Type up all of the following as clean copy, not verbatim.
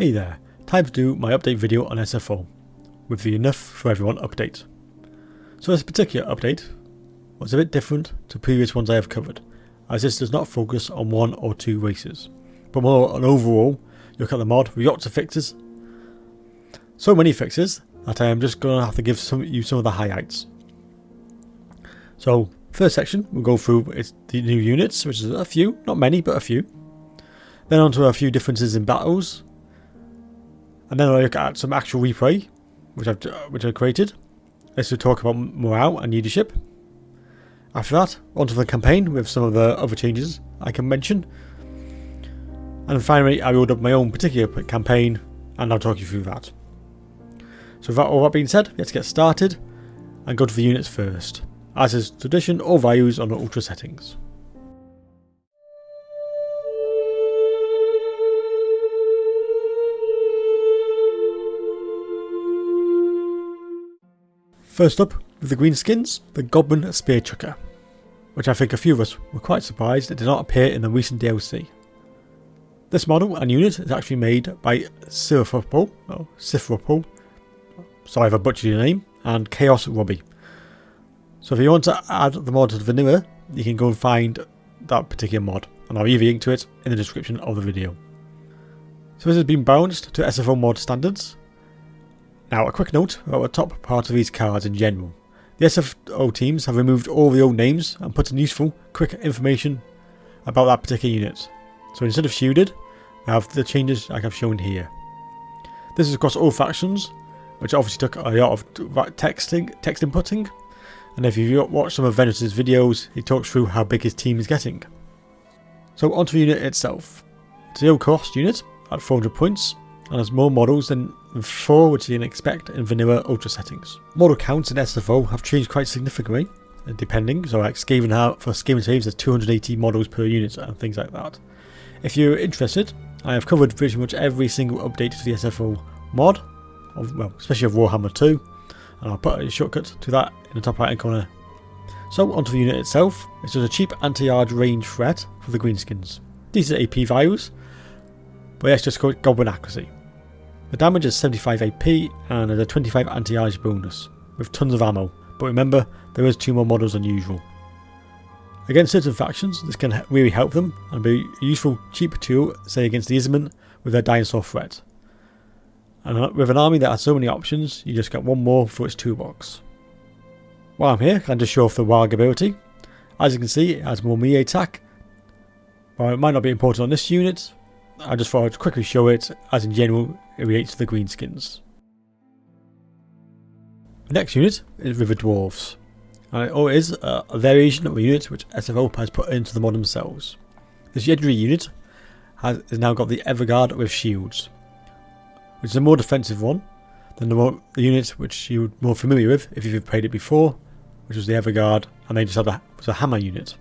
Hey there, time to do my update video on SFO, with the Enough for Everyone update. So this particular update was a bit different to previous ones I have covered, as this does not focus on one or two races, but more on overall look at the mod with lots of fixes. So many fixes that I am just going to have to give you some of the highlights. So first section we'll go through the new units, which is a few, not many but a few. Then on to a few differences in battles. And then I'll look at some actual replay, which I've created. This will talk about morale and leadership. After that, onto the campaign with some of the other changes I can mention. And finally, I rolled up my own particular campaign, and I'll talk you through that. So with all that being said, let's get started and go to the units first. As is tradition, all values on the ultra settings. First up, with the green skins, the Goblin Spear Chukka, which I think a few of us were quite surprised it did not appear in the recent DLC. This model and unit is actually made by SFO, sorry if I butchered your name, and Chaos Robbie. So if you want to add the mod to the vanilla, you can go and find that particular mod, and I'll leave a link to it in the description of the video. So this has been balanced to SFO mod standards. Now a quick note about the top part of these cards in general. The SFO teams have removed all the old names and put in useful, quick information about that particular unit. So instead of shielded, they have the changes like I've shown here. This is across all factions, which obviously took a lot of text inputting. And if you watch some of Venus' videos, he talks through how big his team is getting. So onto the unit itself. It's a low cost unit at 400 points. And has more models than 4 which you can expect in vanilla ultra settings. Model counts in SFO have changed quite significantly, depending, so like for Skaven Saves there's 280 models per unit and things like that. If you're interested, I have covered pretty much every single update to the SFO mod, especially of Warhammer 2, and I'll put a shortcut to that in the top right hand corner. So onto the unit itself, it's just a cheap anti-yard range threat for the greenskins. Decent AP values, but let's just call it Goblin accuracy. The damage is 75 AP and there's a 25 anti-yard bonus, with tons of ammo, but remember there is 2 more models than usual. Against certain factions this can really help them and be a useful cheap tool, say against the Isman with their dinosaur threat. And with an army that has so many options, you just get one more for its toolbox. While I'm here, I can just show off the Wild ability. As you can see, it has more melee attack, while it might not be important on this unit. I just thought I'd quickly show it, as in general it relates to the greenskins. The next unit is River Dwarves, and it is a variation of a unit which SFO has put into the mod themselves. This legendary unit has now got the Everguard with shields, which is a more defensive one than the unit which you're more familiar with if you've played it before, which was the Everguard, and they just had a hammer unit.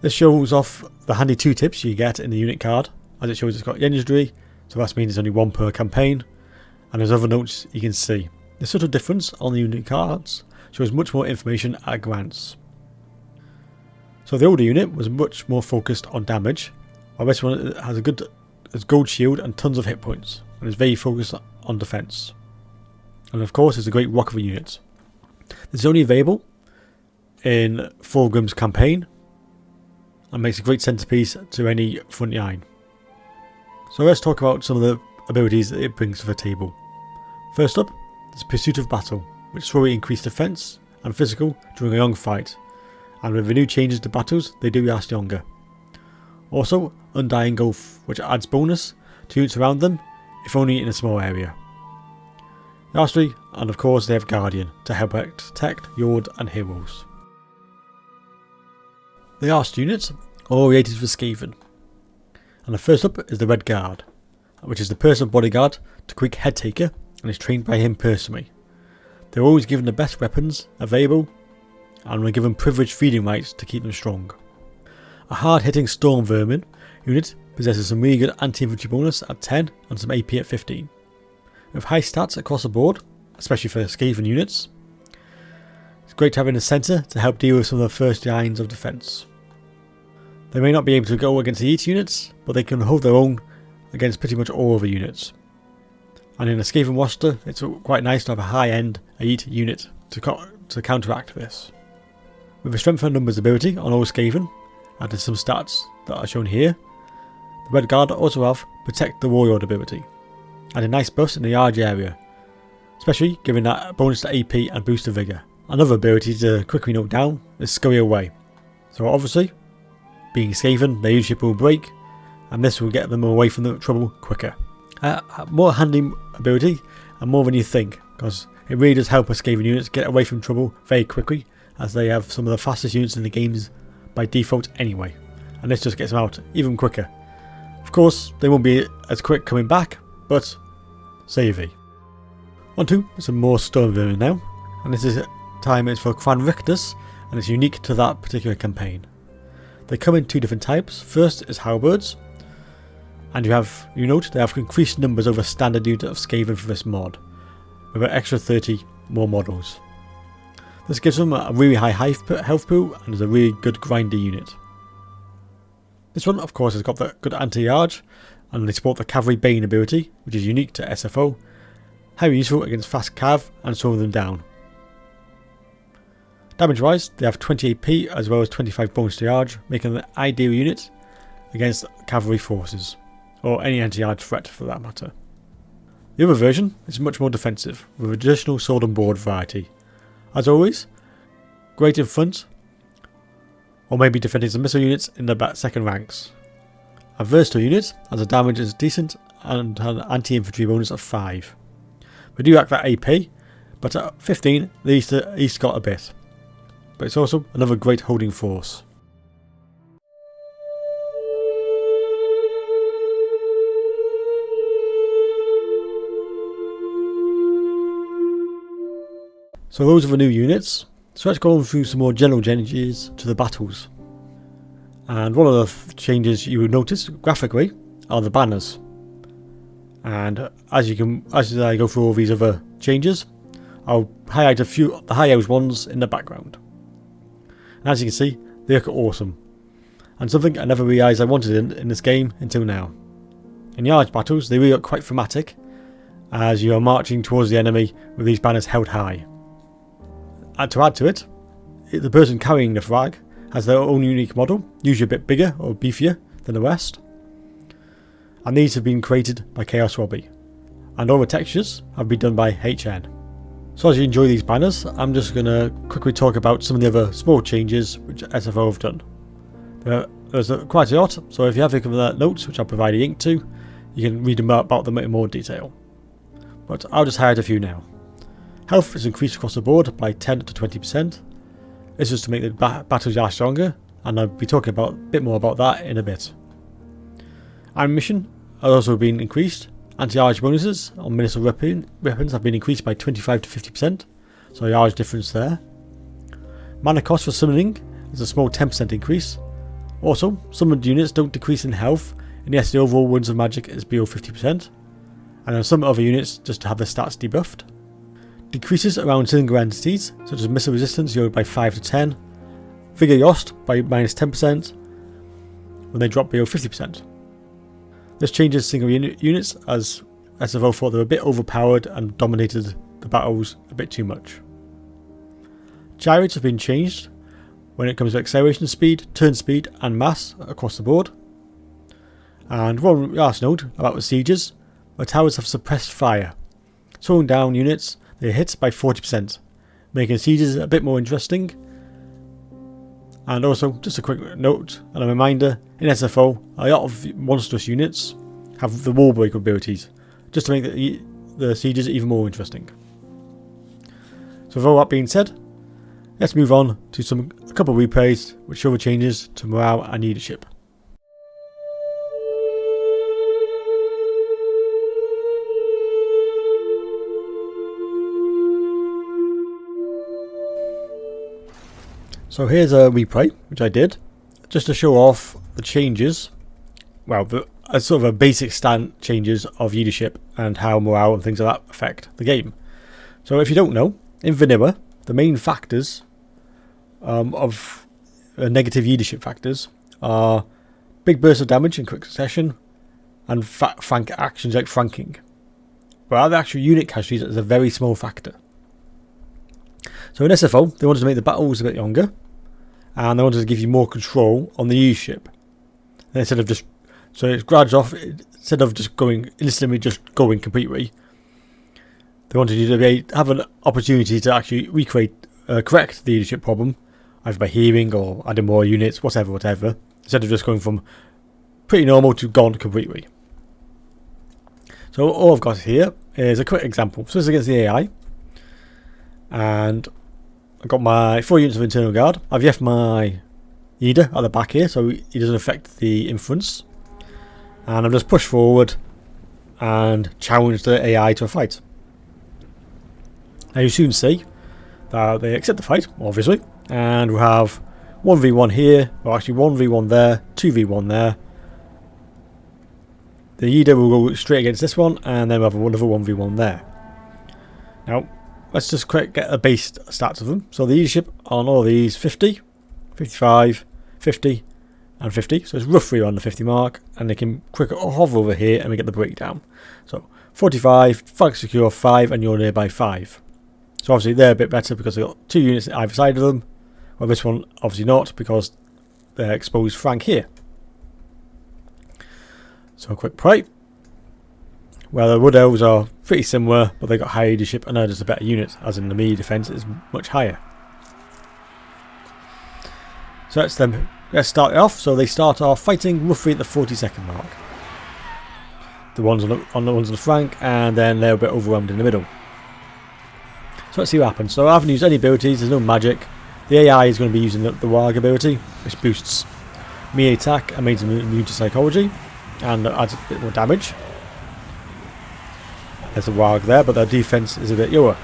This shows off the handy 2 tips you get in the unit card. As it shows it's got legendary, so that means it's only 1 per campaign, and there's other notes you can see. The subtle difference on the unit cards shows much more information at a glance. So the older unit was much more focused on damage, while this one has a gold shield and tons of hit points, and is very focused on defense. And of course it's a great rock of a unit. This is only available in Thorgrim's campaign, and makes a great centerpiece to any front line. So let's talk about some of the abilities that it brings to the table. First up, there's Pursuit of Battle, which slowly increases defense and physical during a long fight, and with the new changes to battles they do last longer. Also, Undying Gulf, which adds bonus to units around them, if only in a small area. Lastly, and of course, they have Guardian to help protect Yord and heroes. The last units are all related to Skaven. And the first up is the Red Guard, which is the personal bodyguard to Quick Headtaker and is trained by him personally. They're always given the best weapons available and are given privileged feeding rights to keep them strong. A hard-hitting Storm Vermin unit possesses some really good anti-infantry bonus at 10 and some AP at 15. With high stats across the board, especially for Skaven units, it's great to have in the centre to help deal with some of the first lines of defence. They may not be able to go against elite units, but they can hold their own against pretty much all other units. And in a Skaven roster, it's quite nice to have a high-end elite unit to counteract this. With a strength and numbers ability on all Skaven, added some stats that are shown here. The Red Guard also have Protect the Warlord ability, and a nice buff in the large area, especially giving that bonus to AP and boost to Vigour. Another ability to quickly knock down is Scurry Away. So obviously, being Skaven, their leadership will break, and this will get them away from the trouble quicker. More handy ability, and more than you think, because it really does help us Skaven units get away from trouble very quickly, as they have some of the fastest units in the games by default anyway, and this just gets them out even quicker. Of course, they won't be as quick coming back, but savvy. On to some more Storm Vermin now, and this time it's for Clan Rictus, and it's unique to that particular campaign. They come in two different types. First is Halberds, and you note they have increased numbers over standard unit of Skaven for this mod, with an extra 30 more models. This gives them a really high health pool and is a really good grindy unit. This one of course has got the good anti-charge, and they support the Cavalry Bane ability, which is unique to SFO, highly useful against fast cav and slowing them down. Damage wise, they have 20 AP as well as 25 bonus to charge, making them the ideal unit against cavalry forces, or any anti-charge threat for that matter. The other version is much more defensive, with additional sword and board variety. As always, great in front, or maybe defending some missile units in the second ranks. A versatile unit, as the damage is decent and has an anti-infantry bonus of 5. We do lack that AP, but at 15 they at least got a bit. But it's also another great holding force. So those are the new units, so let's go through some more general changes to the battles. And one of the changes you will notice graphically are the banners. And as I go through all these other changes, I'll highlight a few of the high-end ones in the background. And as you can see, they look awesome, and something I never realised I wanted in this game until now. In large battles, they really look quite thematic, as you are marching towards the enemy with these banners held high. And to add to it, the person carrying the flag has their own unique model, usually a bit bigger or beefier than the rest. And these have been created by Chaos Robbie, and all the textures have been done by HN. So as you enjoy these banners, I'm just going to quickly talk about some of the other small changes which SFO have done. There's quite a lot, so if you have the notes, which I'll provide a link to, you can read about them in more detail. But I'll just highlight a few now. Health is increased across the board by 10 to 20%. This is to make the battles last longer, and I'll be talking a bit more about that in a bit. Ammunition has also been increased. Anti-charge bonuses on missile weapons have been increased by 25 to 50%, so a large difference there. Mana cost for summoning is a small 10% increase. Also, summoned units don't decrease in health unless the overall wounds of magic is below 50%, and on some other units just to have the stats debuffed. Decreases around single entities, such as missile resistance lowered by 5 to 10, Vigor lost by minus 10% when they drop below 50%. This changes single units, as SFO thought they were a bit overpowered and dominated the battles a bit too much. Gyrates have been changed when it comes to acceleration speed, turn speed and mass across the board. And one last note about the sieges: the towers have suppressed fire, slowing down units they hit by 40%, making sieges a bit more interesting. And also, just a quick note and a reminder, in SFO, a lot of monstrous units have the wall break abilities, just to make the sieges even more interesting. So with all that being said, let's move on to a couple of replays which show the changes to morale and leadership. So here's a replay which I did just to show off the changes, well, sort of a basic changes of leadership and how morale and things like that affect the game. So if you don't know, in vanilla, the main factors of negative leadership factors are big bursts of damage in quick succession, and frank actions like franking. But the actual unit casualties is a very small factor. So in SFO, they wanted to make the battles a bit longer, and they wanted to give you more control on the leadership. And instead of just, so it grads off, instead of just going instantly, just going completely, they wanted you to have an opportunity to actually correct the leadership problem, either by healing or adding more units, whatever, instead of just going from pretty normal to gone completely. So all I've got here is a quick example. So this is against the AI, and I've got my 4 units of internal guard. I've left my leader at the back here so he doesn't affect the influence, and I've just pushed forward and challenged the AI to a fight. Now you soon see that they accept the fight, obviously, and we'll have 1v1 here, or actually 1v1 there, 2v1 there. The leader will go straight against this one, and then we'll have another 1v1 there. Now, let's just quick get a base stats of them. So the leadership on all these 50, 55, 50 and 50. So it's roughly around the 50 mark, and they can quick hover over here and we get the breakdown. So 45, flank secure 5, and you're nearby 5. So obviously they're a bit better because they've got 2 units either side of them. Well, this one obviously not because they're exposed flank here. So a quick pray. Well, the Wood Elves are pretty similar, but they've got higher leadership and they're just a better unit, as in the melee defense is much higher. So let's start it off. So they start off fighting roughly at the 40-second mark. The ones on the ones on the flank, and then they're a bit overwhelmed in the middle. So let's see what happens. So I haven't used any abilities, there's no magic. The AI is going to be using the Warg ability, which boosts melee attack and makes them immune to psychology, and adds a bit more damage. There's a Warg there, but their defense is a bit lower.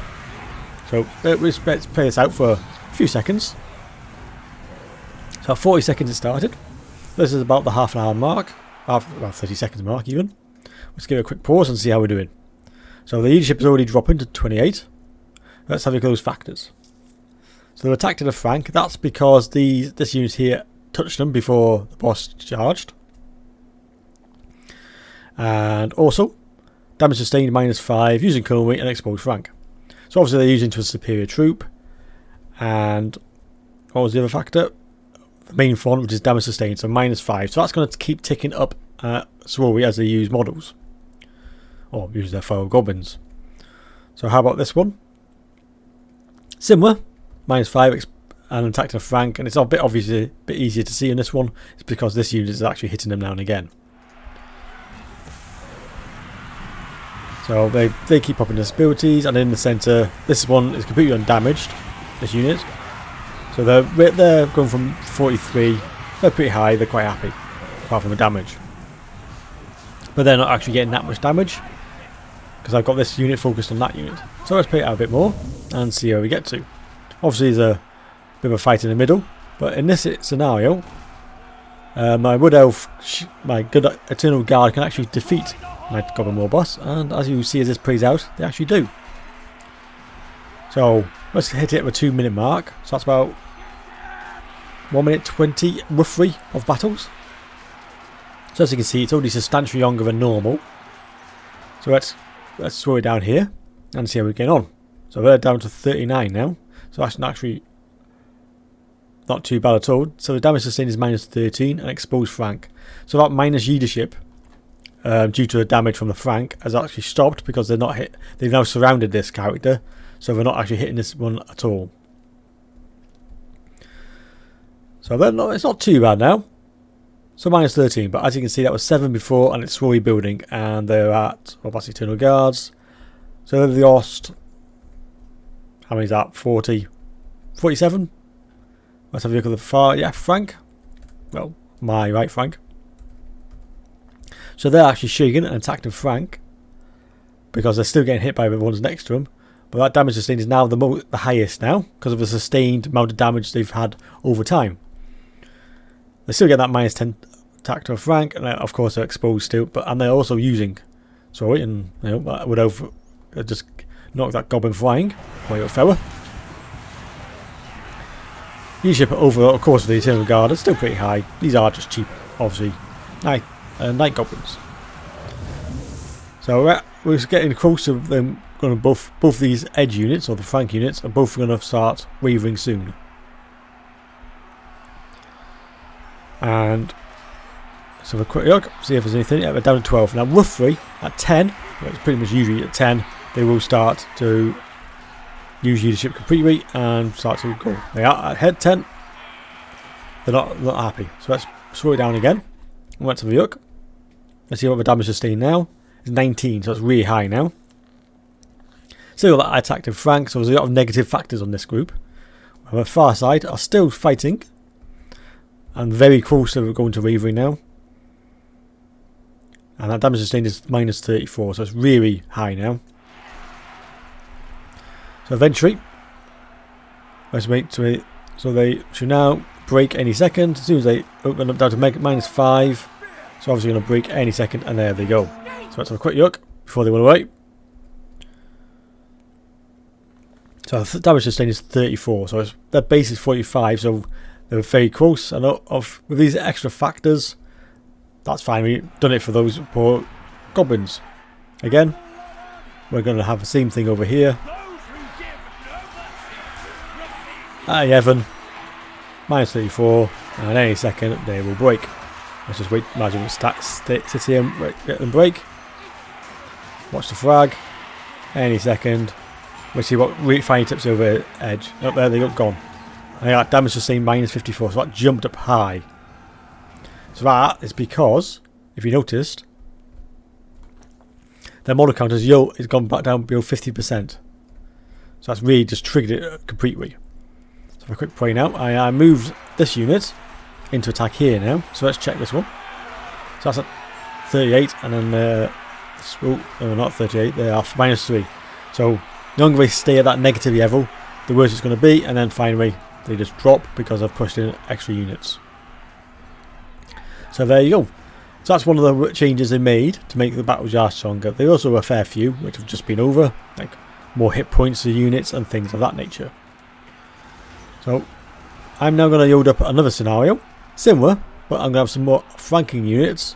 So let's play this out for a few seconds. So 40 seconds it started. This is about the half an hour mark, about 30 seconds mark even. Let's give it a quick pause and see how we're doing. So the leadership is already dropping to 28. Let's have a look at those factors. So they're attacked in a flank. That's because this unit here touched them before the boss charged. And also, damage sustained -5 using Carolingia and exposed flank. So obviously they're using to a superior troop. And what was the other factor? The main front, which is damage sustained, so -5. So that's going to keep ticking up slowly as they use models. Or use their fellow goblins. So how about this one? Similar, -5 and attacked in a flank, and it's a bit obviously a bit easier to see in this one. It's because this unit is actually hitting them now and again. So they keep popping their abilities, and in the centre, this one is completely undamaged. This unit, so they're going from 43. They're pretty high. They're quite happy, apart from the damage. But they're not actually getting that much damage because I've got this unit focused on that unit. So let's play it out a bit more and see where we get to. Obviously, there's a bit of a fight in the middle, but in this scenario, my Wood Elf, my good Eternal Guard, can actually defeat my Goblin War boss, and as you see as this plays out, they actually do. So let's hit it at the 2-minute mark. So that's about 1 minute 20 roughly of battles. So as you can see, it's already substantially longer than normal. So let's slow it down here and see how we get on. So they're down to 39 now. So that's actually not too bad at all. So the damage sustained is -13 and exposed flank. So that minus leadership, due to the damage from the flank, has actually stopped because they're not hit. They've now surrounded this character, so they're not actually hitting this one at all. So it's not too bad now. So -13, but as you can see, that was 7 before, and it's slowly building, and they're at, well, that's Eternal Guards. So they've lost, how many is that? 40, 47. Let's have a look at the far, yeah, flank. Well, my right flank. So they're actually shaking and attacking flank because they're still getting hit by the ones next to them. But that damage sustained is now the highest now because of the sustained amount of damage they've had over time. They still get that -10 attack to a flank, and of course they're exposed still. And they're also using, and that would just knock that goblin flying. My little fella. Leadership over, of course, the Eternal Guard is still pretty high. These are just cheap, obviously. Night goblins. So we're getting close to them. Going to both these edge units, or the flank units, are both going to start wavering soon. And so have a quick look, see if there's anything. Yeah, we're down to 12. Now roughly at 10, well, it's pretty much usually at 10, they will start to use leadership completely and start to go. They are at head 10. They're not happy. So let's slow it down again. And let's have a look. Let's see what the damage sustained now. It's 19, so it's really high now. Still that I attacked in flank, so there's a lot of negative factors on this group. On the far side are still fighting. And very close to going to wavering now. And that damage sustained is minus 34, so it's really high now. So eventually, let's wait to so they should now break any second. As soon as they open up down to minus 5, so obviously going to break any second, and there they go. So let's have a quick look before they went away. So the damage sustained is 34, so their base is 45, so they're very close. And with these extra factors, that's fine. We've done it for those poor goblins. Again, we're going to have the same thing over here. At 11, minus 34, and any second they will break. Let's just wait. Imagine we sit here and get them break. Watch the frag. Any second. We'll see what refining tips over edge. Oh, there they go, gone. And that damage sustained minus 54, so that jumped up high. So that is because, if you noticed, their model count has gone back down below 50%. So that's really just triggered it completely. So for a quick play now, I moved this unit into attack here now. So let's check this one. So that's at 38, and then no, not 38. They are minus 3. So the longer they stay at that negative level, the worse it's going to be, and then finally they just drop because I've pushed in extra units. So there you go. So that's one of the changes they made to make the battles yard stronger. There also were a fair few which have just been over, like more hit points to units and things of that nature. So I'm now going to load up another scenario, similar, but I'm going to have some more flanking units.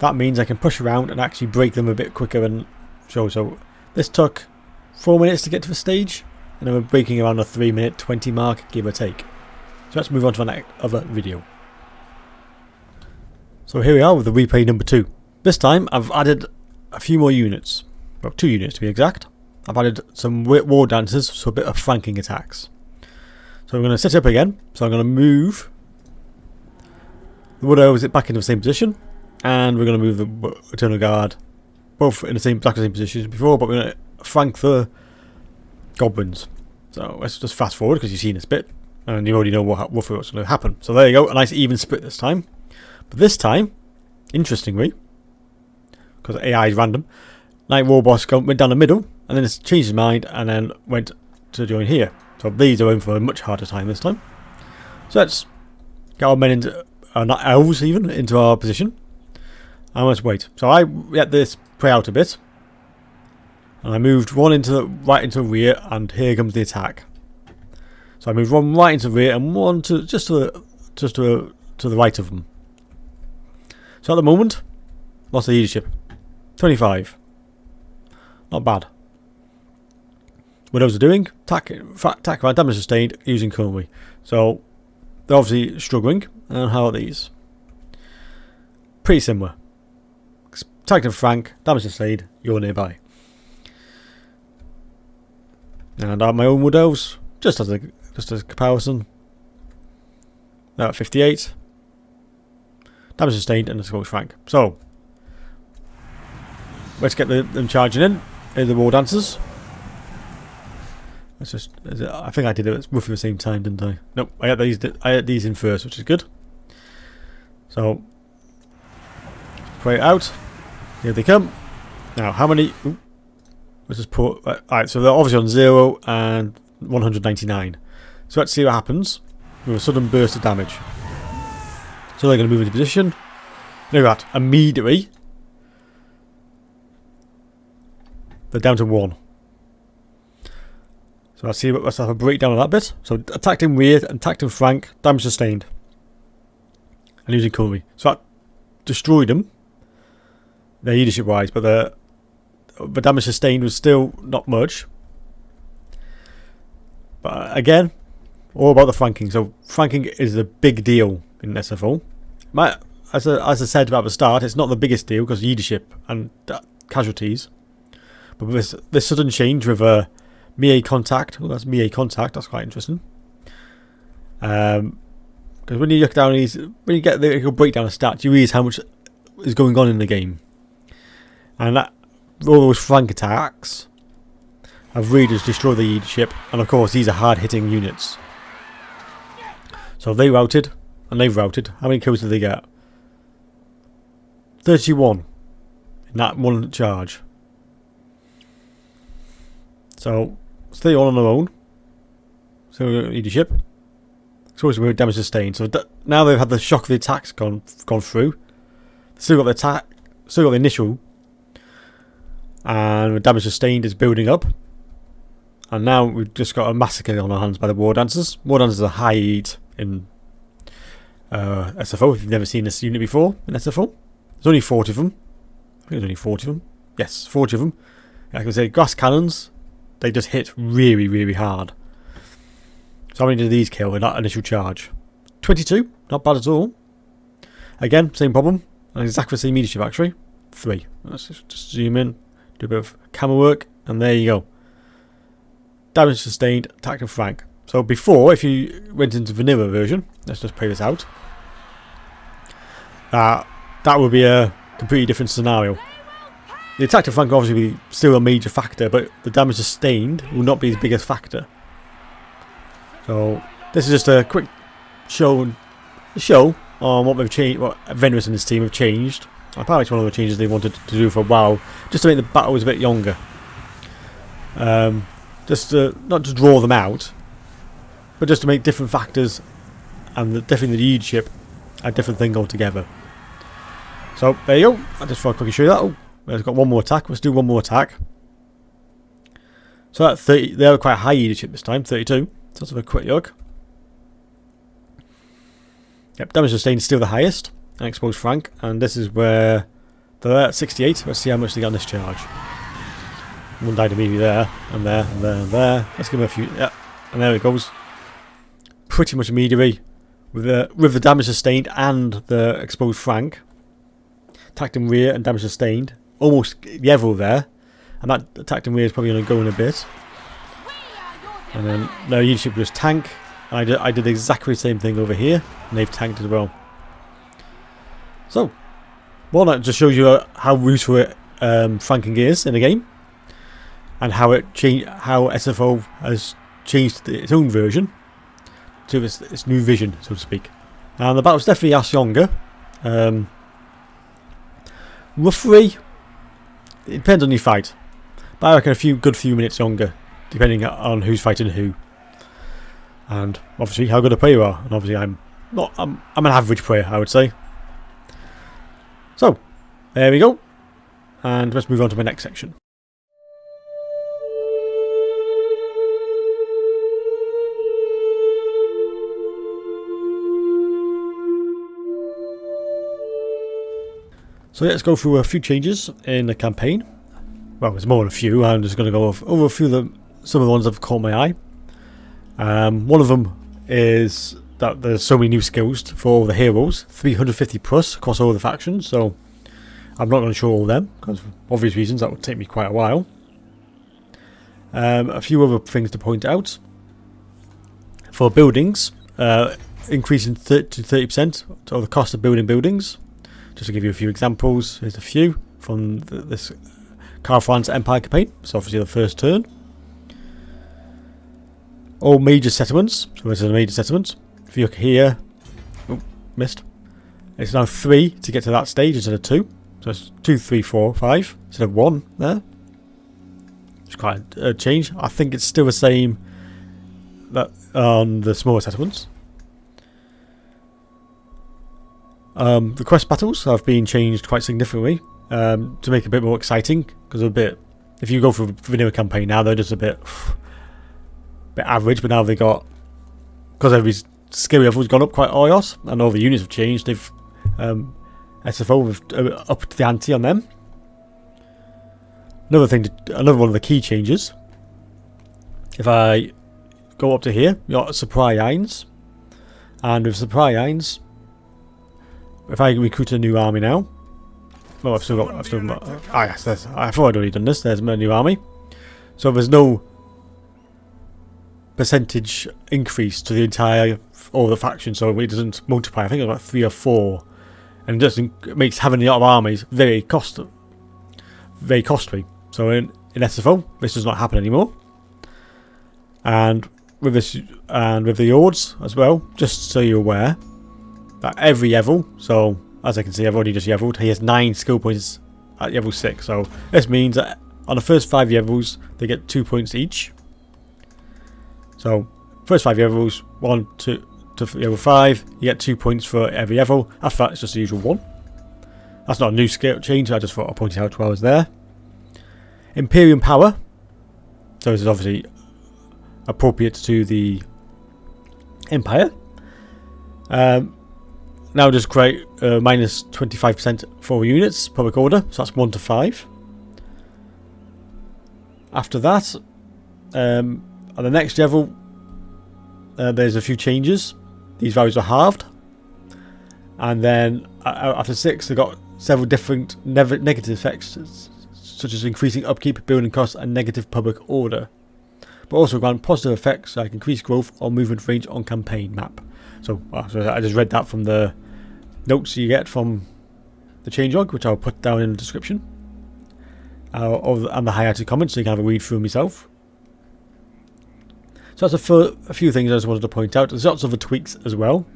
That means I can push around and actually break them a bit quicker and show. So this took 4 minutes to get to the stage, and then we're breaking around the 3-minute 20 mark, give or take. So let's move on to the other video. So here we are with the replay number 2. This time I've added a few more units. Well, 2 units to be exact. I've added some war dancers, so a bit of flanking attacks. So I'm going to set up again. So I'm going to move the Wood Elves back into the same position, and we're going to move the Eternal Guard both in the same position as before, but we're going to flank the Goblins. So let's just fast forward because you've seen this bit and you already know what's going to happen. So there you go, a nice even split this time. But this time, interestingly, because AI is random, Night War Boss went down the middle and then it's changed his mind and then went to join here. So these are in for a much harder time this time. So let's get our men into, not elves even, into our position. And let's wait. So I let this play out a bit. And I moved one right into the rear, and here comes the attack. So I moved one right into the rear and one just to the right of them. So at the moment, lost the leadership. 25. Not bad. What those are doing? Attack right, damage sustained using Conway. So they're obviously struggling. And how are these? Pretty similar. Attack to Frank, damage sustained, you're nearby. And I have my own Wood Elves, just as a comparison. They're at 58. Damage sustained, and let's go with Frank. So let's get them charging in. Here's the War Dancers. Let's just. I think I did it at roughly the same time, didn't I? Nope. I had these in first, which is good. So play it out. Here they come. Now, how many? Ooh, let's just put. Alright, so they're obviously on 0 and 199. So let's see what happens with a sudden burst of damage. So they're going to move into position. Look at that. Immediately, they're down to 1. So let's have a breakdown of that bit. So attacked him weird, attacked him Frank, damage sustained. And using Curry. So that destroyed them. Their leadership wise, but the damage sustained was still not much. But again, all about the flanking. So flanking is a big deal in SFO. As I said about the start, it's not the biggest deal because leadership and casualties. But with this sudden change with melee contact, well, that's melee contact. That's quite interesting. Because when you look down these, when you get the breakdown of stats, you realize how much is going on in the game, and that all those flank attacks have really just destroyed the leadership. And of course, these are hard-hitting units. So they routed, and they've routed. How many kills did they get? 31 in that one charge. So 31 on their own. So leadership. It's always been damage sustained. So now they've had the shock of the attacks gone through. Still got the attack. Still got the initial. And the damage sustained is building up. And now we've just got a massacre on our hands by the War Dancers. War Dancers are high heat in SFO. If you've never seen this unit before in SFO, there's only 40 of them. I think there's only 40 of them. Yes, 40 of them. Like I can say, grass cannons, they just hit really, really hard. So how many did these kill in that initial charge? 22, not bad at all. Again, same problem. And exactly the same leadership actually. 3. Let's just zoom in, do a bit of camera work, and there you go. Damage sustained, attack and flank. So before, if you went into vanilla version, let's just play this out. That would be a completely different scenario. The attack to flank will obviously be still a major factor, but the damage sustained will not be as big a factor. So this is just a quick show on what they've changed, what Venomous and his team have changed. Apparently it's one of the changes they wanted to do for a while, just to make the battles a bit younger. Just to, not to draw them out, but just to make different factors and definitely the leadership a different thing altogether. So there you go. I just thought I'd quickly show you that. Oh, we've got one more attack. Let's do one more attack. So that 30, they have quite a high leadership this time, 32. So let's have a quick look. Yep, damage sustained is still the highest, and exposed flank, and this is where they're at 68. Let's see how much they got on this charge. One died immediately there, and there, and there, and there. Let's give him a few. Yeah, and there it goes. Pretty much immediately with the damage sustained and the exposed flank. Attacked in rear and damage sustained. Almost level there, and that attacked in rear is probably going to go in a bit. And then their leadership was tank. And I did exactly the same thing over here, and they've tanked as well. So, well, that just shows you how useful flanking is in the game, and how how SFO has changed its own version to its new vision, so to speak. And the battles definitely last longer. Roughly, it depends on your fight, but I reckon a good few minutes longer, depending on who's fighting who, and obviously how good a player you are. And obviously, I'm an average player, I would say. So, there we go, and let's move on to my next section. So let's go through a few changes in the campaign. Well, there's more than a few. I'm just going to go over a few of them, some of the ones that have caught my eye. One of them is that there's so many new skills for all the heroes, 350 plus across all the factions. So I'm not going to show all of them because, for obvious reasons, that would take me quite a while. A few other things to point out. For buildings, increasing to 30% of the cost of building buildings. Just to give you a few examples, here's a few from this Karl Franz Empire campaign. So obviously the first turn. All major settlements. So this is a major settlement. If you look here, oh, missed. It's now 3 to get to that stage instead of 2. So it's 2, 3, 4, 5 instead of 1 there. It's quite a change. I think it's still the same that on the smaller settlements. The quest battles have been changed quite significantly to make it a bit more exciting, because if you go for a vanilla campaign now, they're just a bit average, but now they got, because every skill level has gone up quite a lot and all the units have changed, they've SFO have upped the ante on them. another one of the key changes. If I go up to here, you got supply irons, and with supply irons, if I recruit a new army now, well, I've still got. Yes, I thought I'd already done this. There's my new army. So there's no percentage increase to the entire all the factions, so it doesn't multiply. I think it's about 3 or 4, and it makes having a lot of armies very costly. So in SFO, this does not happen anymore. And with this, and with the Hordes as well, just so you're aware that every level, so as I can see, I've already just leveled. He has 9 skill points at level 6. So this means that on the first 5 levels, they get 2 points each. So first 5 levels, 1 to level 5, you get 2 points for every level. After that, it's just the usual 1. That's not a new skill change. I just thought I'd point it out while I was there. Imperium power. So this is obviously appropriate to the Empire. Now just create minus 25% for units, public order, so that's 1 to 5. After that, at the next level, there's a few changes. These values are halved. And then after 6, they've got several different negative effects, such as increasing upkeep, building costs, and negative public order. But also grant positive effects like increased growth or movement range on campaign map. So I just read that from the notes you get from the changelog, which I'll put down in the description, and the highlighted comments, so you can have a read through them yourself. So that's a few things I just wanted to point out. There's lots of other tweaks as well.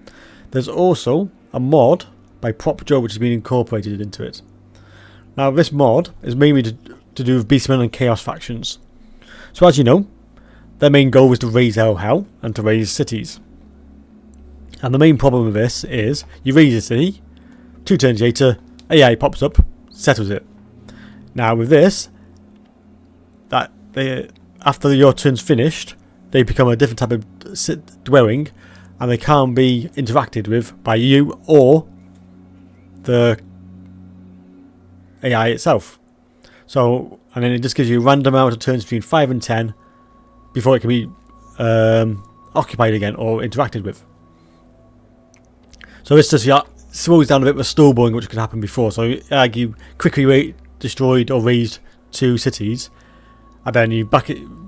There's also a mod by Prop Joe which has been incorporated into it. Now this mod is mainly to do with Beastmen and Chaos factions. So as you know, their main goal is to raise hell and to raise cities. And the main problem with this is you raise a city, 2 turns later, AI pops up, settles it. Now with this, after your turn's finished, they become a different type of dwelling, and they can't be interacted with by you or the AI itself. So, and then it just gives you a random amount of turns between 5 and 10 before it can be occupied again or interacted with. So this just slows down a bit of snowballing, which could happen before. So you quickly destroyed or raised 2 cities, and then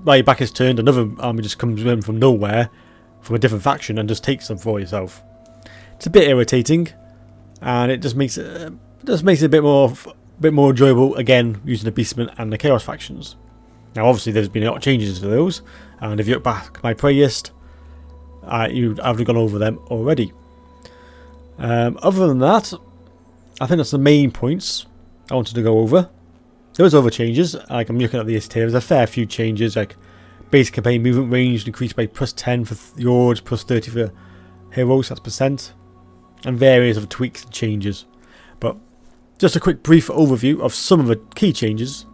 while your back is turned, another army just comes in from nowhere, from a different faction, and just takes them for yourself. It's a bit irritating, and it just makes it a bit more enjoyable again using the Beastmen and the Chaos factions. Now obviously there's been a lot of changes to those, and if you look back at my playlist, I've gone over them already. Other than that, I think that's the main points I wanted to go over. There was other changes, like I'm looking at the list here, there's a fair few changes, like base campaign movement range increased by +10 for Hordes, +30 for heroes, that's %, and various other tweaks and changes. But just a quick brief overview of some of the key changes,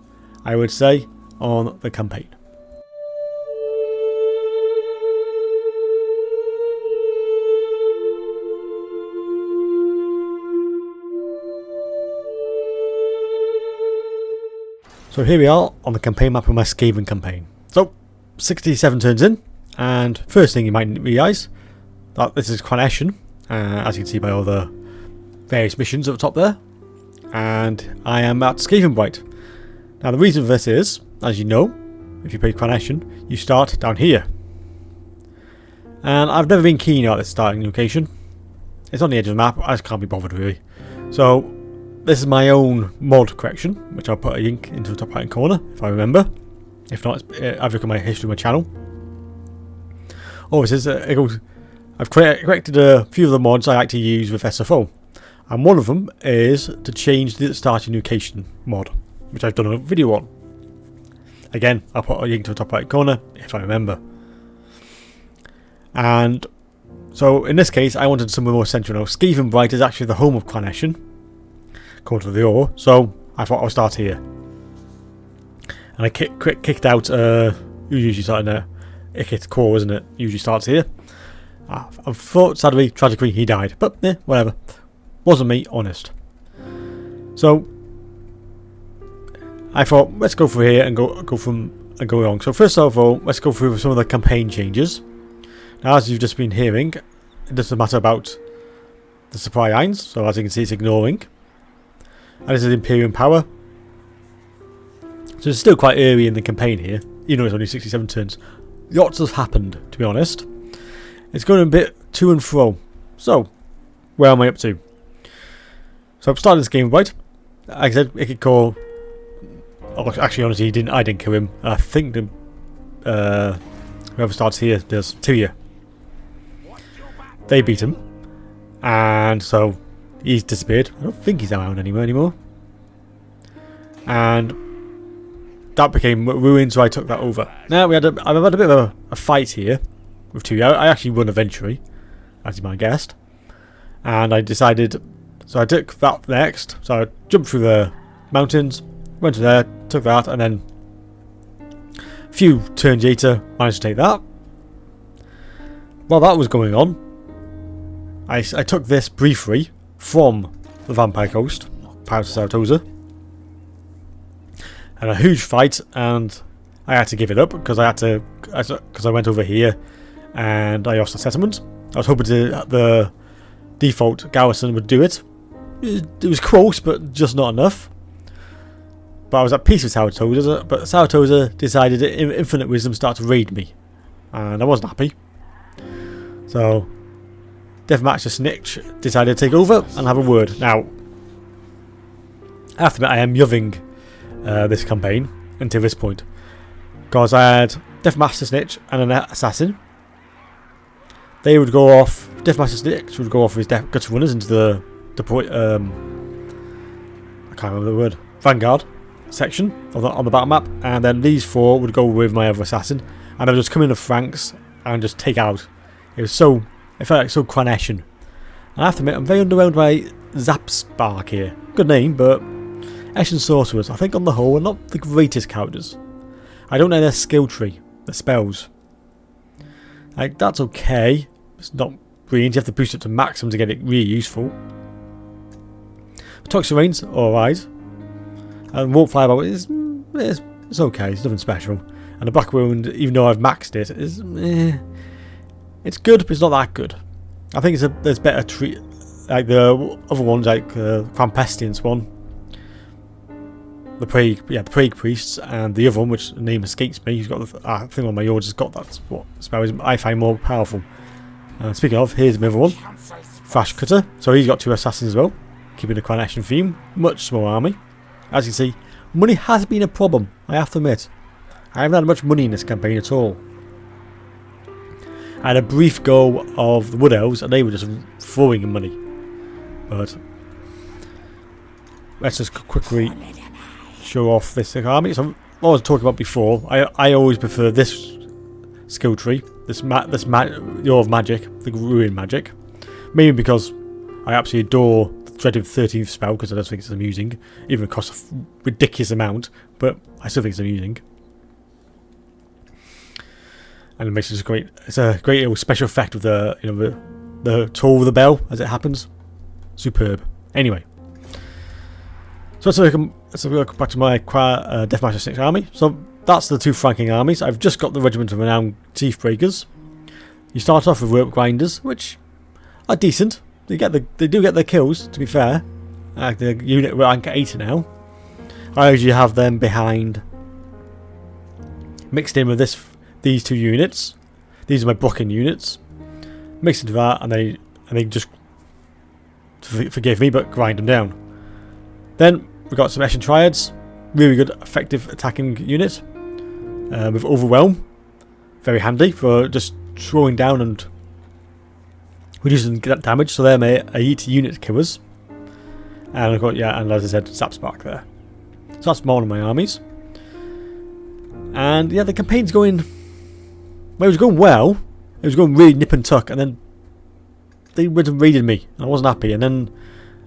I would say, on the campaign. So here we are on the campaign map of my Skaven campaign. So 67 turns in, and first thing you might realise that this is Clan Eshin, as you can see by all the various missions at the top there, and I am at Skavenblight. Now the reason for this is, as you know, if you play Clan Eshin, you start down here. And I've never been keen about this starting location. It's on the edge of the map, I just can't be bothered really. So this is my own mod correction, which I'll put a link into the top right hand corner if I remember. If not, I've looked at my history of my channel. Oh, I've corrected a few of the mods I like to use with SFO, and one of them is to change the starting location mod, which I've done a video on. Again, I'll put a link to the top right corner if I remember. And so in this case, I wanted somewhere more central. Now, Skavenblight is actually the home of Clan Eshin, according to the lore, so I thought I'll start here. And I kicked out who usually started there. Ikit Core, isn't it? Usually starts here. I thought, sadly, tragically, he died. But, whatever. Wasn't me, honest. So, I thought let's go through here and go along. So first of all, let's go through some of the campaign changes. Now, as you've just been hearing, it doesn't matter about the supply lines. So as you can see, it's ignoring. And this is Imperium Power. So it's still quite early in the campaign here, even though it's only 67 turns. Lots has happened, to be honest. It's going a bit to and fro. So, where am I up to? So I've started this game right. Like I said, it could call. Oh, actually, honestly, I didn't kill him. I think the whoever starts here, there's Tyria. They beat him, and so he's disappeared. I don't think he's around anymore. And that became ruined, so I took that over. Now I've had a bit of a fight here with Tyria. I actually won eventually, as you might have guessed. And I decided, so I took that next. So I jumped through the mountains, went to there, took that, and then a few turns later managed to take that. While that was going on, I took this briefly from the Vampire Coast, Pirates of Saratoga, and a huge fight, and I had to give it up because I went over here and I lost the settlement. I was hoping the default garrison would do it. It was close, but just not enough. But I was at peace with Saratoga, but Saratoga decided in infinite wisdom start to raid me, and I wasn't happy. So Deathmatch Snitch decided to take over and have a word. Now, I have to admit, I am loving this campaign until this point, because I had Deathmaster Snitch and an assassin. They would go off. Deathmaster Snitch would go off with his guts runners into the I can't remember the word, Vanguard section on the battle map, and then these four would go with my other assassin, and they would just come in the flanks and just take out. It felt like so Cronesian. And I have to admit, I'm very underwhelmed by Zapspark here. Good name, but Eshin Sorcerers, I think on the whole, are not the greatest characters. I don't know their skill tree, their spells. Like, that's okay. It's not brilliant. You have to boost it to maximum to get it really useful. Toxic Rain's alright. And Warp Fireball is it's okay. It's nothing special. And the Black Wound, even though I've maxed it, is it's good, but it's not that good. I think there's better treat, like the other ones, like Crown Pestilence one, the Plague Priests, and the other one, which the name escapes me. He's got I think one of my orders has got that. What spell is I find more powerful. Speaking of, here's the other one, Thrash Cutter. So he's got two assassins as well, keeping the Cronesian theme. Much smaller army. As you can see, money has been a problem. I have to admit, I haven't had much money in this campaign at all. I had a brief go of the Wood Elves, and they were just throwing in money. But let's just quickly show off this army. So what I was talking about before, I always prefer this skill tree, the Awe of Magic, the Ruin Magic, mainly because I absolutely adore the dreaded 13th spell, because I just think it's amusing, even if it costs a ridiculous amount, but I still think it's amusing. And it makes it great. It's a great little special effect with the toll of the bell as it happens. Superb. Anyway, so let's look back to my Deathmatch Snitch army. So that's the two flanking armies. I've just got the Regiment of Renowned Teeth Breakers. You start off with Rope Grinders, which are decent. They do get their kills, to be fair. The unit we're rank 8 now. I usually have them behind, mixed in with these two units. These are my blocking units. Mixed into that, and they just, forgive me, but grind them down. Then we've got some Eshin Triads. Really good, effective attacking unit. With Overwhelm. Very handy for just throwing down and reducing damage. So they're my elite unit killers. And I've got, and as I said, Zapspark there. So that's one of my armies. And the campaign's going. Well, it was going well. It was going really nip and tuck, and then they went and raided me, and I wasn't happy. And then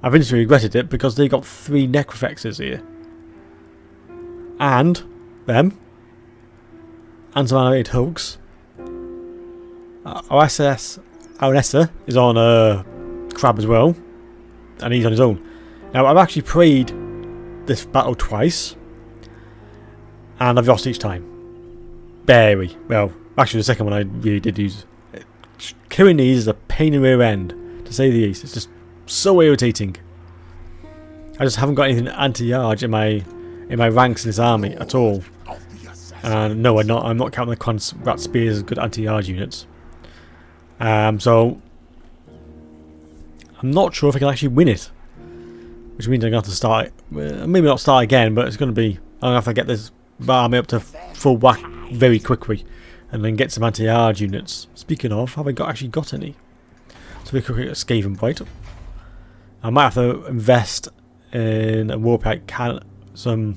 I eventually regretted it because they got 3 Necrofexes here, and them, and some animated hulks. OSS Aonessa is on a crab as well, and he's on his own. Now I've actually played this battle twice, And I've lost each time. Very. Well, actually the second one I really did use. Killing these is a pain in the rear end, to say the least. It's just so irritating. I just haven't got anything anti-yarge in my ranks in this army at all. And no, I'm not counting the Quant's Rat Spears as good anti-yarge units. So I'm not sure if I can actually win it. Which means I'm going to have to start it. Maybe not start again, but it's going to be... I'm going to have to get this army up to full whack very quickly. And then get some anti-yarge units. Speaking of, have I actually got any? So we could look at Skaven Blight. I might have to invest in a Warpite cannon, some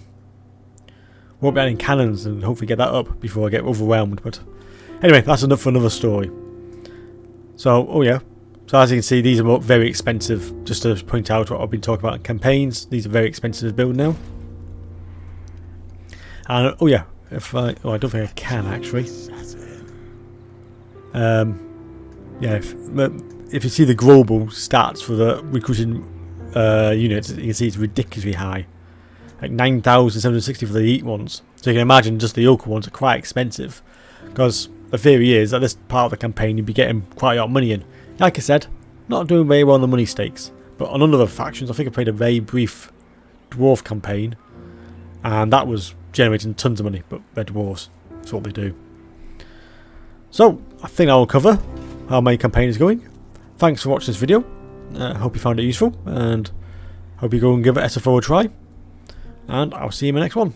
Warpite cannons, and hopefully get that up before I get overwhelmed. But anyway, that's enough for another story. So, oh yeah. So as you can see, these are very expensive. Just to point out what I've been talking about in campaigns, these are very expensive to build now. And oh yeah, if I don't think I can actually. Yeah, if you see the global stats for the recruiting units, you can see it's ridiculously high, like 9,760 for the elite ones. So you can imagine just the local ones are quite expensive, because the theory is that this part of the campaign you'd be getting quite a lot of money in. Like I said, not doing very well on the money stakes, but on other factions, I think I played a very brief dwarf campaign, and that was generating tons of money. But they're dwarves, that's what they do. So I think I will cover how my campaign is going. Thanks for watching this video. Hope you found it useful, and hope you go and give SFO a try. And I'll see you in the next one.